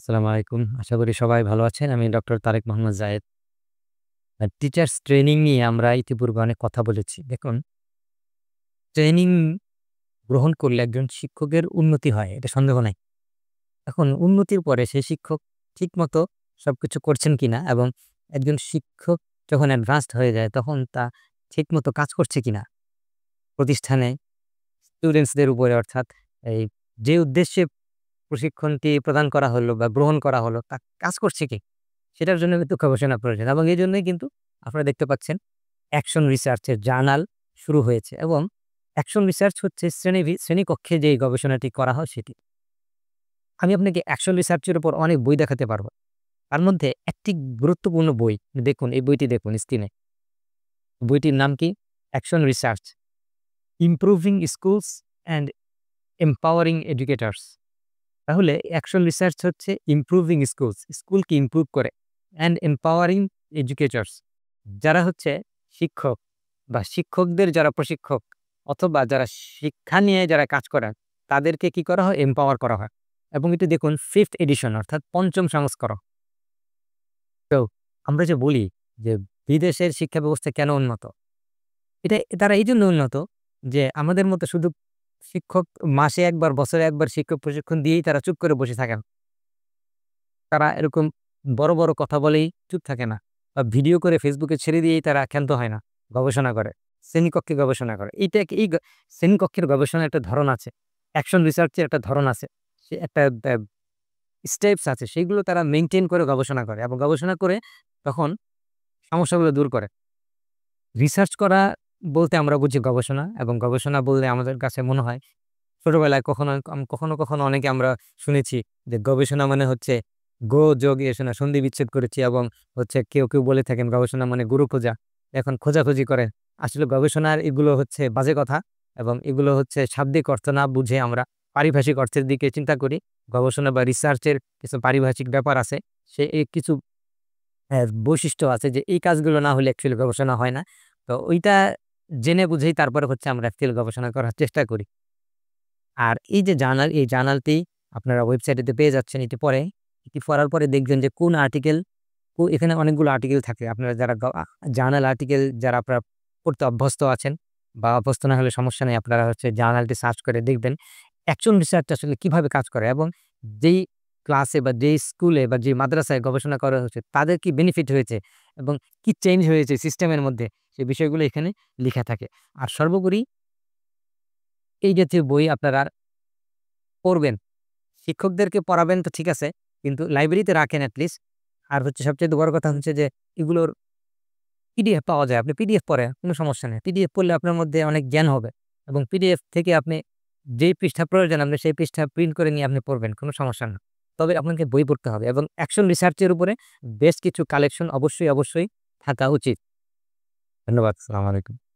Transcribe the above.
আসসালামু আলাইকুম। আশা করি সবাই ভালো আছেন। আমি ডক্টর তারেক মোহাম্মদ জায়েদ। টিচার্স ট্রেনিং নিয়ে আমরা ইতিপূর্বে অনেক কথা বলেছি। দেখুন, ট্রেনিং গ্রহণ করলে একজন শিক্ষকের উন্নতি হয়, এটা সন্দেহ নাই। এখন উন্নতির পরে সেই শিক্ষক ঠিকমতো সবকিছু করছেন কিনা এবং একজন শিক্ষক যখন অ্যাডভান্সড হয়ে যায় তখন তা ঠিকমতো কাজ করছে কিনা প্রতিষ্ঠানে স্টুডেন্টসদের উপরে, অর্থাৎ এই যে উদ্দেশ্যে প্রশিক্ষণটি প্রদান করা হলো বা গ্রহণ করা হলো তা কাজ করছে কি? সেটার জন্য কিন্তু গবেষণা প্রয়োজন এবং এজন্যই কিন্তু আপনারা দেখতে পাচ্ছেন অ্যাকশন রিসার্চ এর জার্নাল শুরু হয়েছে এবং অ্যাকশন রিসার্চ হচ্ছে শ্রেণীকক্ষে যেই গবেষণাটি করা হয় সেটি। আমি আপনাকে অ্যাকশন রিসার্চের উপর অনেক বই দেখাতে পারব। তার মধ্যে একটি গুরুত্বপূর্ণ বই দেখুন, এই বইটি দেখুন স্ক্রিনে। বইটির নাম কি? Action research, improving schools and empowering educators. তাহলে অ্যাকশন রিসার্চ হচ্ছে ইমপ্রুভিং স্কুলস, স্কুলকে ইমপ্রুভ করে, অ্যান্ড এম্পাওয়ারিং এডুকেটরস, যারা হচ্ছে শিক্ষক বা শিক্ষকদের যারা প্রশিক্ষক অথবা যারা শিক্ষা নিয়ে যারা কাজ করেন তাদেরকে কি করা হয়? এম্পাওয়ার করা হয়। এবং এটি দেখুন 5th এডিশন, অর্থাৎ ৫ম সংস্করণ। তো আমরা যে বলি যে বিদেশের শিক্ষা ব্যবস্থা কেন উন্নত? তারা এইজন্য উন্নত যে আমাদের মতো শুধু শিক্ষক মাসে ১ বার, বছরে ১ বার শিক্ষক প্রশিক্ষণ দিয়েই তারা চুপ করে বসে থাকেন। তারা এরকম বড়, বড় কথা বলেই চুপ থাকে না। বা ভিডিও করে ফেসবুকে ছেড়ে দিয়েই তারা ক্ষান্ত হয় না। গবেষণা করে। শ্রেণীকক্ষে গবেষণা করে। এই শ্রেণীকক্ষের গবেষণার একটা ধরন আছে। অ্যাকশন রিসার্চ এর একটা ধরন আছে। সে একটা স্টেপস আছে। সেগুলো তারা মেইনটেইন করে গবেষণা করে এবং গবেষণা করে তখন সমস্যাগুলো দূর করে। রিসার্চ করা বলতে আমরা বুঝি গবেষণা, এবং গবেষণা বললে আমাদের কাছে মনে হয় ছোটবেলায় কখনো অনেকে আমরা শুনেছি যে গবেষণা মানে হচ্ছে যোগ এ সন্ধি বিচ্ছেদ করেছি, এবং হচ্ছে কেউ বলে থাকেন গবেষণা মানে গুরু খোঁজা। এখন খোঁজাখুঁজি করে। আসলে গবেষণার এগুলো হচ্ছে বাজে কথা এবং এগুলো হচ্ছে শাব্দিক অর্থ না বুঝে আমরা পারিভাষিক অর্থের দিকে চিন্তা করি। গবেষণা বা রিসার্চের কিছু পারিভাষিক ব্যাপার আছে। কিছু বৈশিষ্ট্য আছে যে এই কাজগুলো না হলে অ্যাকচুয়ালি গবেষণা হয় না। তো ওইটা জেনে বুঝেই তারপরে হচ্ছে আমরা অ্যাকচুয়ালি গবেষণা করার চেষ্টা করি। আর এই যে জার্নাল, এই জার্নালটি আপনারা ওয়েবসাইটেতে পেয়ে যাচ্ছেন। এটি পড়ার পরে দেখবেন যে কোন আর্টিকেল, এখানে অনেকগুলো আর্টিকেল থাকে। আপনারা যারা জার্নাল আর্টিকেল যারা আপনারা পড়তে অভ্যস্ত আছেন বা অভ্যস্ত না হলে সমস্যা নেই। আপনারা হচ্ছে জার্নালটি সার্চ করে দেখবেন অ্যাকশন রিসার্চ আসলে কিভাবে কাজ করে এবং যেই ক্লাসে বা যেই স্কুলে বা যে মাদ্রাসায় গবেষণা করা হচ্ছে তাদের কি বেনিফিট হয়েছে এবং কি চেঞ্জ হয়েছে সিস্টেমের মধ্যে, সেই বিষয়গুলো এখানে লিখা থাকে। আর সর্বোপরি এই জাতীয় বই আপনারা পড়বেন। শিক্ষকদেরকে পড়াবেন তো ঠিক আছে, কিন্তু লাইব্রেরিতে রাখেন এট লিস্ট। আর হচ্ছে সবচাইতে বড় কথা হচ্ছে যে এগুলোর পিডিএফ পাওয়া যায়। আপনি পিডিএফ পড়েন, কোনো সমস্যা নেই। পিডিএফ পড়লে আপনার মধ্যে অনেক জ্ঞান হবে এবং পিডিএফ থেকে আপনি যেই পৃষ্ঠা প্রয়োজন আপনি সেই পৃষ্ঠা প্রিন্ট করে নিয়ে আপনি পড়বেন, কোনো সমস্যা না। তবে আপনাকে বই পড়তে হবে এবং অ্যাকশন রিসার্চ এর উপরে বেশ কিছু কালেকশন অবশ্যই থাকা উচিত। ধন্যবাদ। আসসালামু আলাইকুম।